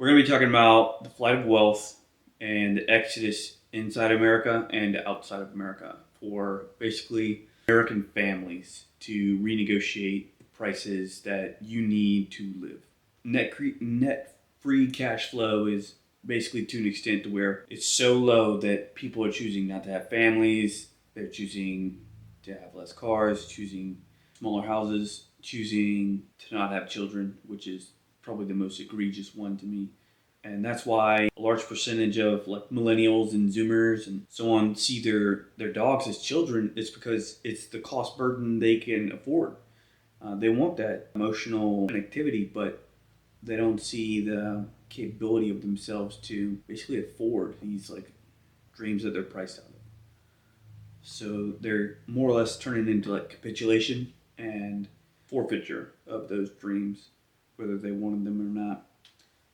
We're going to be talking about the flight of wealth and the exodus inside America and outside of America for basically American families to renegotiate the prices that you need to live. Net free cash flow is basically to an extent to where it's so low that people are choosing not to have families, they're choosing to have less cars, choosing smaller houses, choosing to not have children, which is probably the most egregious one to me. And that's why a large percentage of like millennials and Zoomers and so on see their dogs as children. It's because it's the cost burden they can afford. They want that emotional connectivity, but they don't see the capability of themselves to basically afford these like dreams that they're priced out of. So they're more or less turning into like capitulation and forfeiture of those dreams, whether they wanted them or not.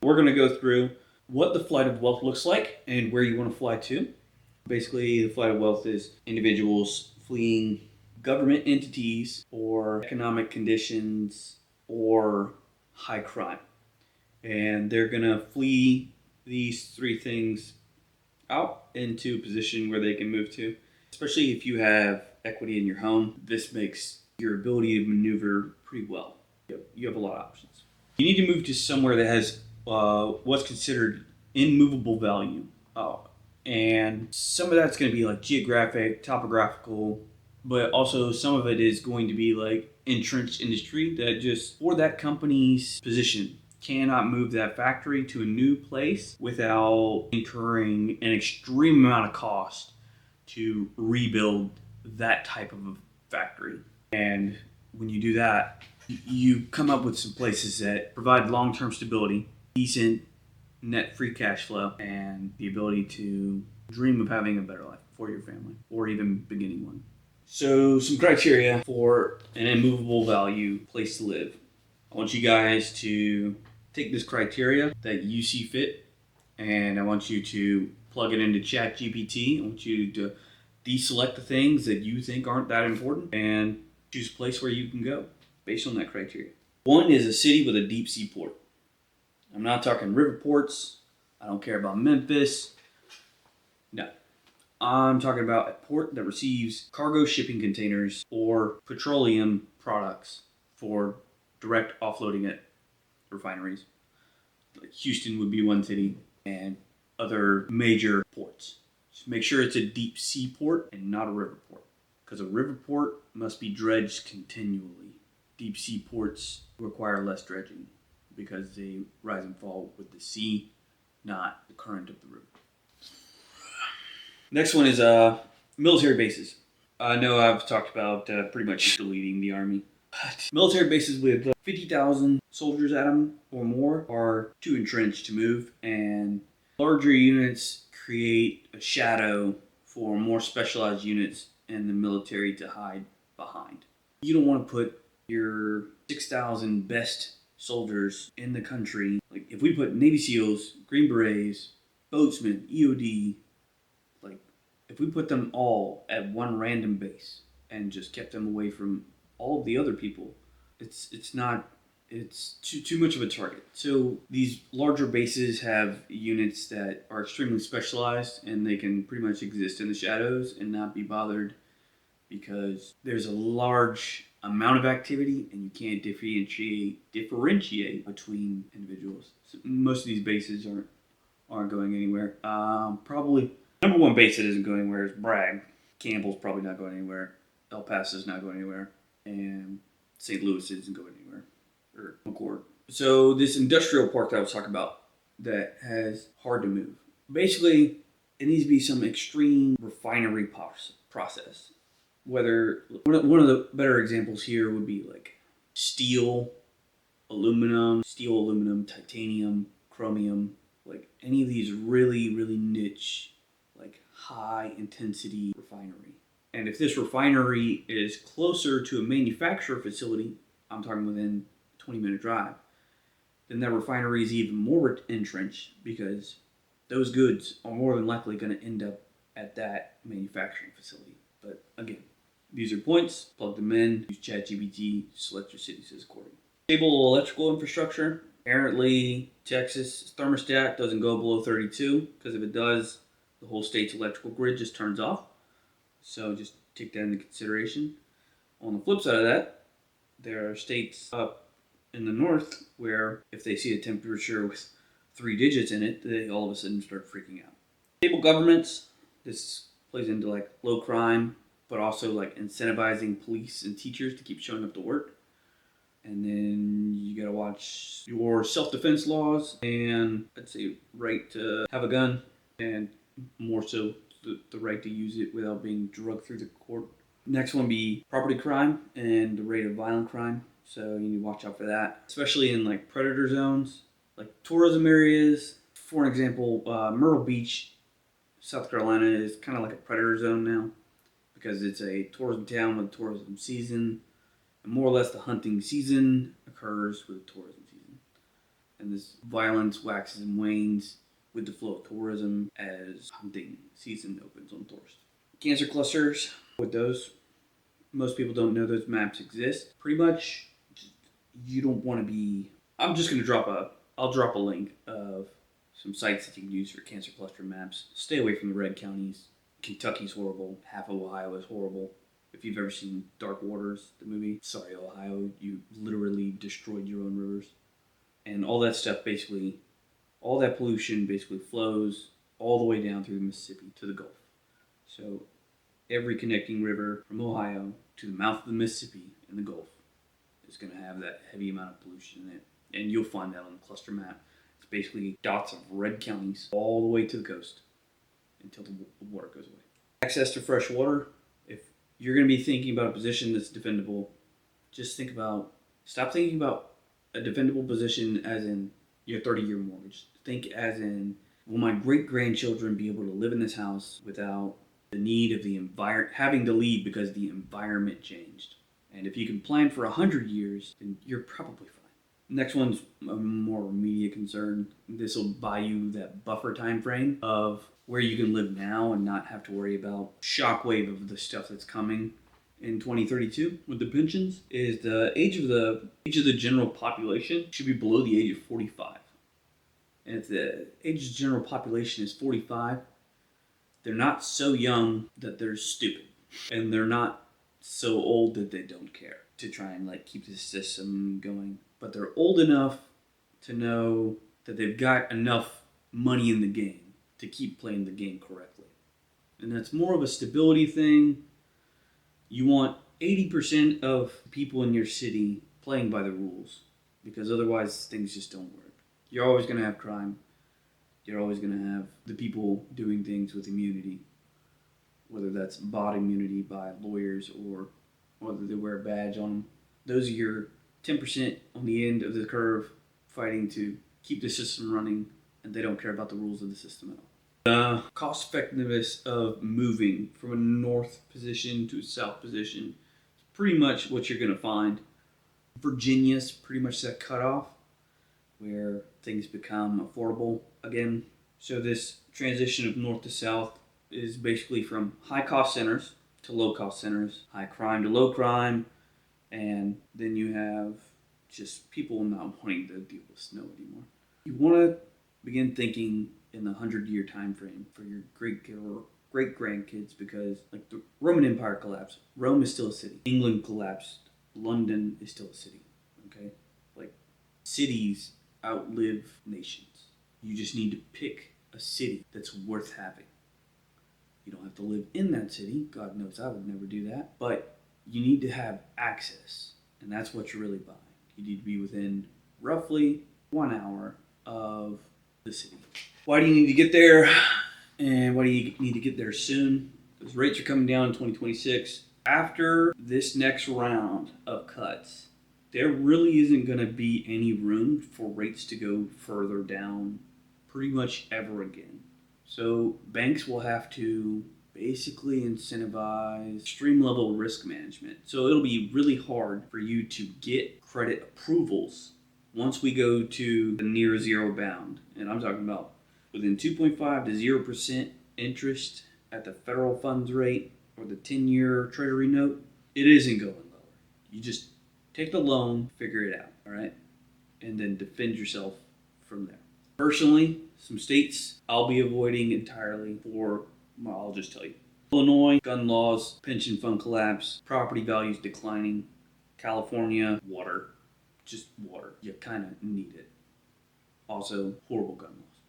We're going to go through what the flight of wealth looks like and where you want to fly to. Basically, the flight of wealth is individuals fleeing government entities or economic conditions or high crime. And they're going to flee these three things out into a position where they can move to. Especially if you have equity in your home, this makes your ability to maneuver pretty well. You have a lot of options. You need to move to somewhere that has what's considered immovable value. And some of that's going to be like geographic, topographical, but also some of it is going to be like entrenched industry that just for that company's position cannot move that factory to a new place without incurring an extreme amount of cost to rebuild that type of a factory. And when you do that, you come up with some places that provide long-term stability, decent net free cash flow, and the ability to dream of having a better life for your family or even beginning one. So some criteria for an immovable value place to live. I want you guys to take this criteria that you see fit, and I want you to plug it into ChatGPT. I want you to deselect the things that you think aren't that important and choose a place where you can go based on that criteria. One is a city with a deep seaport. I'm not talking river ports. I don't care about Memphis. No. I'm talking about a port that receives cargo shipping containers or petroleum products for direct offloading at refineries. Like Houston would be one city, and other major ports. Just make sure it's a deep sea port and not a river port, because a river port must be dredged continually. Deep sea ports require less dredging because they rise and fall with the sea, not the current of the river. Next one is military bases. I know I've talked about pretty much deleting the Army. But military bases with 50,000 soldiers at them or more are too entrenched to move, and larger units create a shadow for more specialized units in the military to hide behind. You don't want to put your 6,000 best soldiers in the country. Like if we put Navy SEALs, Green Berets, boatsmen, EOD, like if we put them all at one random base and just kept them away from all of the other people, it's too much of a target. So these larger bases have units that are extremely specialized, and they can pretty much exist in the shadows and not be bothered because there's a large amount of activity and you can't differentiate between individuals. So most of these bases aren't going anywhere. Probably number one base that isn't going anywhere is Bragg. Campbell's probably not going anywhere. El Paso's not going anywhere. And St. Louis isn't going anywhere, or McCord. So this industrial park that I was talking about that has hard to move. Basically, it needs to be some extreme refinery process. Whether one of the better examples here would be like steel, aluminum, titanium, chromium, like any of these really, really niche, like high intensity refinery. And if this refinery is closer to a manufacturer facility, I'm talking within a 20-minute drive, then that refinery is even more entrenched because those goods are more than likely going to end up at that manufacturing facility. But again, these are points, plug them in, use ChatGPT, select your cities as accordingly. Stable electrical infrastructure Apparently, Texas thermostat doesn't go below 32 because if it does, the whole state's electrical grid just turns off. So just take that into consideration. On the flip side of that, there are states up in the north where if they see a temperature with 3 digits in it, they all of a sudden start freaking out. Stable governments, this plays into like low crime, but also like incentivizing police and teachers to keep showing up to work. And then you gotta watch your self-defense laws and I'd say right to have a gun and more so the right to use it without being drugged through the court. Next one be property crime and the rate of violent crime. So you need to watch out for that, especially in like predator zones, like tourism areas. For an example, Myrtle Beach, South Carolina is kind of like a predator zone now because it's a tourism town with a tourism season. And more or less the hunting season occurs with the tourism season. And this violence waxes and wanes with the flow of tourism as hunting season opens on tourists. Cancer clusters, with those, most people don't know those maps exist. Pretty much, you don't want to be. I'm just going to I'll drop a link of some sites that you can use for cancer cluster maps. Stay away from the red counties. Kentucky's horrible. Half of Ohio is horrible. If you've ever seen Dark Waters, the movie, sorry, Ohio, you literally destroyed your own rivers. And all that stuff basically, all that pollution basically flows all the way down through the Mississippi to the Gulf. So every connecting river from Ohio to the mouth of the Mississippi in the Gulf is going to have that heavy amount of pollution in it. And you'll find that on the cluster map. It's basically dots of red counties all the way to the coast until the water goes away. Access to fresh water. If you're going to be thinking about a position that's defendable, just stop thinking about a defendable position as in your 30-year mortgage. Think as in, will my great-grandchildren be able to live in this house without the need of the having to leave because the environment changed? And if you can plan for 100 years, then you're probably fine. Next one's a more immediate concern. This will buy you that buffer time frame of where you can live now and not have to worry about shockwave of the stuff that's coming in 2032 with the pensions. Is the age of the general population should be below the age of 45. And if the age of the general population is 45, they're not so young that they're stupid, and they're not so old that they don't care to try and like keep the system going. But they're old enough to know that they've got enough money in the game to keep playing the game correctly. And that's more of a stability thing. You want 80% of people in your city playing by the rules, because otherwise things just don't work. You're always going to have crime. You're always going to have the people doing things with immunity, whether that's bought immunity by lawyers or whether they wear a badge on them. Those are your 10% on the end of the curve fighting to keep the system running, and they don't care about the rules of the system at all. The cost effectiveness of moving from a north position to a south position is pretty much what you're going to find. Virginia's pretty much that cutoff where things become affordable again. So this transition of north to south is basically from high cost centers to low cost centers, high crime to low crime, and then you have just people not wanting to deal with snow anymore. You want to begin thinking in the 100-year time frame for your great grandkids, because like the Roman Empire collapsed, Rome is still a city. England collapsed, London is still a city. Okay, like cities outlive nations. You just need to pick a city that's worth having. You don't have to live in that city. God knows I would never do that. But you need to have access, and that's what you're really buying. You need to be within roughly 1 hour of the city. Why do you need to get there? And why do you need to get there soon? Because rates are coming down in 2026. After this next round of cuts, there really isn't going to be any room for rates to go further down pretty much ever again. So banks will have to basically incentivize extreme level risk management. So it'll be really hard for you to get credit approvals once we go to the near zero bound. And I'm talking about within 2.5 to 0% interest at the federal funds rate or the 10-year treasury note. It isn't going lower. You just take the loan, figure it out, all right? and then defend yourself from there. Personally, some states I'll be avoiding entirely well, I'll just tell you. Illinois, gun laws, pension fund collapse, property values declining. California, water. Just water. You kind of need it. Also, horrible gun laws.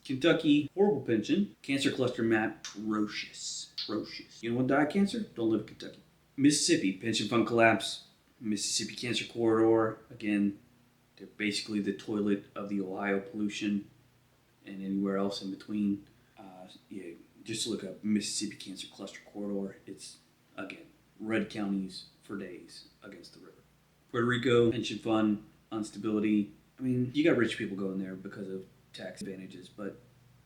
Kentucky, horrible pension. Cancer cluster map, atrocious. Atrocious. You don't want to die of cancer? Don't live in Kentucky. Mississippi, pension fund collapse. Mississippi Cancer Corridor. Again, they're basically the toilet of the Ohio pollution and anywhere else in between. Just look up Mississippi Cancer Cluster Corridor. It's, again, red counties for days against the river. Puerto Rico, pension fund, instability. I mean, you got rich people going there because of tax advantages, but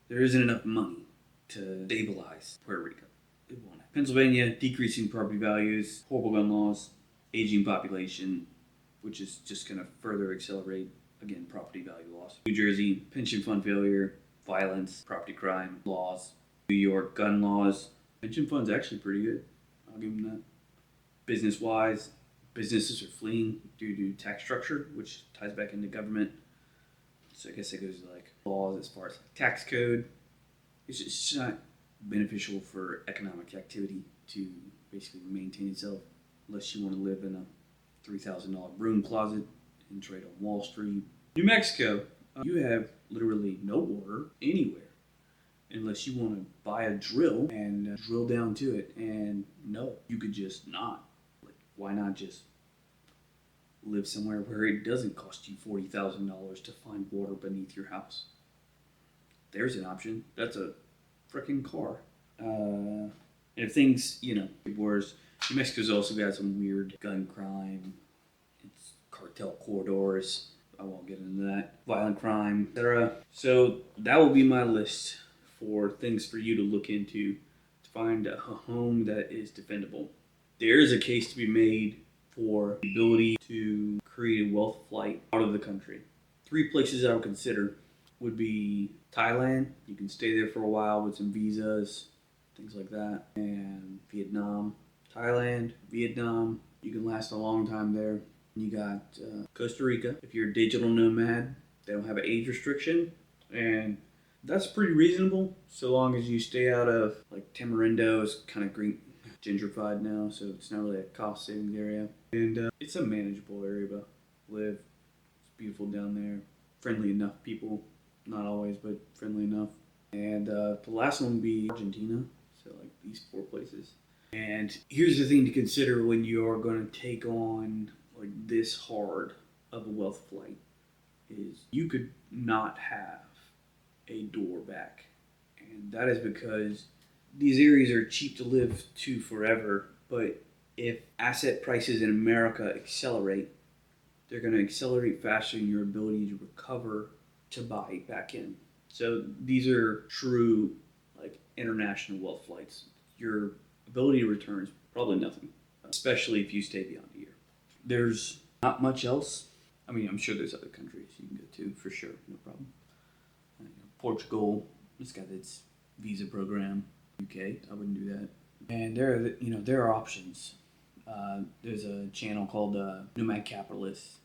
there isn't enough money to stabilize Puerto Rico. It won't happen. Pennsylvania, decreasing property values, horrible gun laws, aging population, which is just going to further accelerate, again, property value loss. New Jersey, pension fund failure, violence, property crime laws. New York, gun laws. Pension fund's actually pretty good. I'll give them that. Business-wise, businesses are fleeing due to tax structure, which ties back into government. So I guess it goes to like laws as far as like tax code. It's just not beneficial for economic activity to basically maintain itself unless you want to live in a $3,000 broom closet and trade on Wall Street. New Mexico, you have literally no water anywhere unless you want to buy a drill and drill down to it. And no, you could just not. Like, why not just live somewhere where it doesn't cost you $40,000 to find water beneath your house? There's an option. That's a freaking car. And if things, get worse, New Mexico's also got some weird gun crime. It's cartel corridors. I won't get into that. Violent crime, etc. So that will be my list for things for you to look into to find a home that is defendable. There is a case to be made for the ability to create a wealth flight out of the country. 3 places I would consider would be Thailand. You can stay there for a while with some visas, things like that. And Vietnam. Thailand, Vietnam, you can last a long time there. You got Costa Rica. If you're a digital nomad, they don't have an age restriction. And that's pretty reasonable, so long as you stay out of, like, Tamarindo is kind of green, gentrified now, so it's not really a cost savings area. And it's a manageable area to live. It's beautiful down there. Friendly enough people. Not always, but friendly enough. And the last one would be Argentina. So, like, these 4 places. And here's the thing to consider when you're going to take on, like, this hard of a wealth flight, is you could not have a door back. And that is because these areas are cheap to live to forever, but if asset prices in America accelerate, they're going to accelerate faster in your ability to recover to buy back in. So these are true, like, international wealth flights. Your ability to return is probably nothing, especially if you stay beyond a year. There's not much else. I mean, I'm sure there's other countries you can go to for sure, no problem. Portugal, it's got its visa program. UK, I wouldn't do that. And there are options. There's a channel called Nomad Capitalists.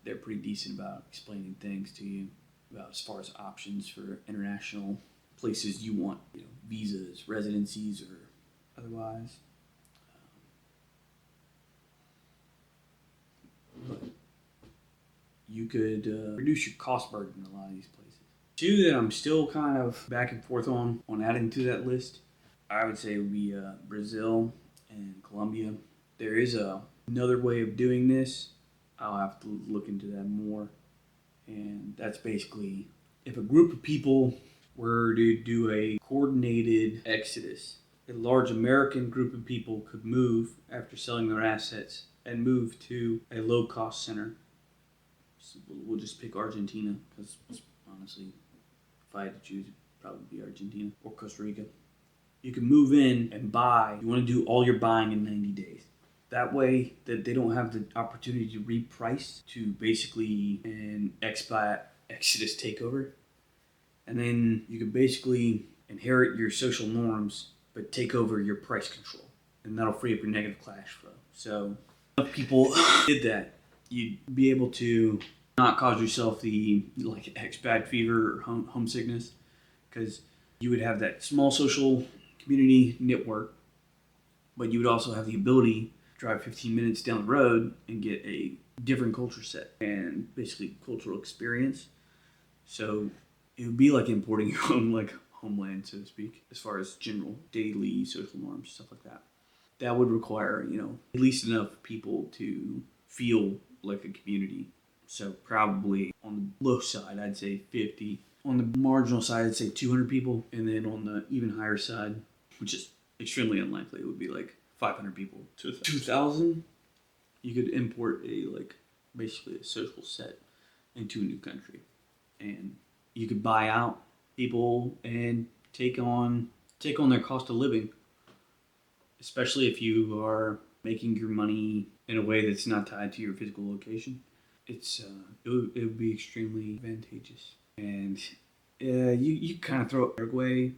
They're pretty decent about explaining things to you about as far as options for international places you want, visas, residencies, or otherwise. But you could reduce your cost burden in a lot of these places. 2 that I'm still kind of back and forth on adding to that list, I would say would be Brazil and Colombia. There is another way of doing this. I'll have to look into that more. And that's basically if a group of people were to do a coordinated exodus, a large American group of people could move after selling their assets and move to a low-cost center. So we'll just pick Argentina because honestly, if I had to choose, it'd probably be Argentina or Costa Rica. You can move in and buy. You want to do all your buying in 90 days. That way that they don't have the opportunity to reprice to basically an expat exodus takeover. And then you can basically inherit your social norms but take over your price control. And that'll free up your negative cash flow. So if people did that, you'd be able to not cause yourself the like expat fever or homesickness, because you would have that small social community network, but you would also have the ability to drive 15 minutes down the road and get a different culture set and basically cultural experience. So it would be like importing your own like homeland, so to speak, as far as general daily social norms, stuff like that. That would require, at least enough people to feel like a community. So probably on the low side, I'd say 50. On the marginal side, I'd say 200 people. And then on the even higher side, which is extremely unlikely, it would be like 500 people. 2,000, you could import basically a social set into a new country. And you could buy out people and take on their cost of living, especially if you are making your money in a way that's not tied to your physical location. It would be extremely advantageous. And you kind of throw Uruguay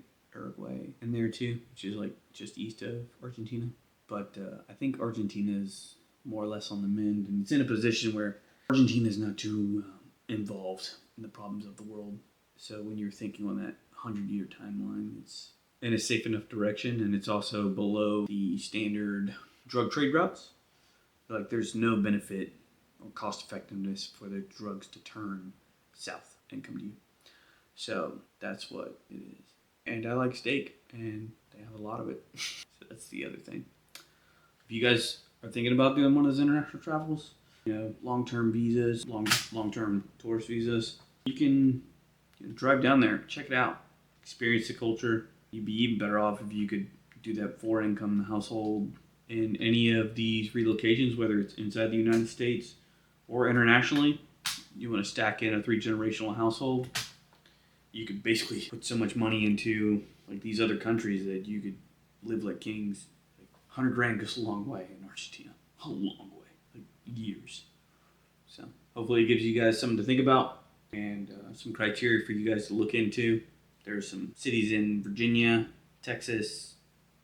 in there too, which is like just east of Argentina. But I think Argentina is more or less on the mend, and it's in a position where Argentina is not too involved in the problems of the world. So when you're thinking on that 100-year timeline, it's in a safe enough direction, and it's also below the standard drug trade routes. Like there's no benefit or cost effectiveness for the drugs to turn south and come to you. So that's what it is. And I like steak, and they have a lot of it. So that's the other thing. If you guys are thinking about doing one of those international travels, long-term visas, long-term tourist visas, you can drive down there, check it out, experience the culture. You'd be even better off if you could do that 4-income household in any of these relocations, whether it's inside the United States or internationally. You want to stack in a 3-generational household. You could basically put so much money into like these other countries that you could live like kings. Like 100 grand goes a long way in Argentina. A long way, like years. So hopefully it gives you guys something to think about and some criteria for you guys to look into. There are some cities in Virginia, Texas,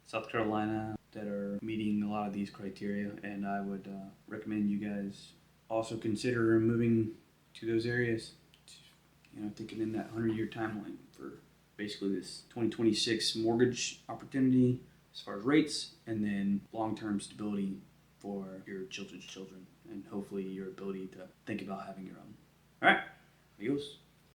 South Carolina that are meeting a lot of these criteria, and I would recommend you guys also consider moving to those areas. Thinking in that 100-year timeline for basically this 2026 mortgage opportunity as far as rates, and then long-term stability for your children's children, and hopefully your ability to think about having your own. All right, adios.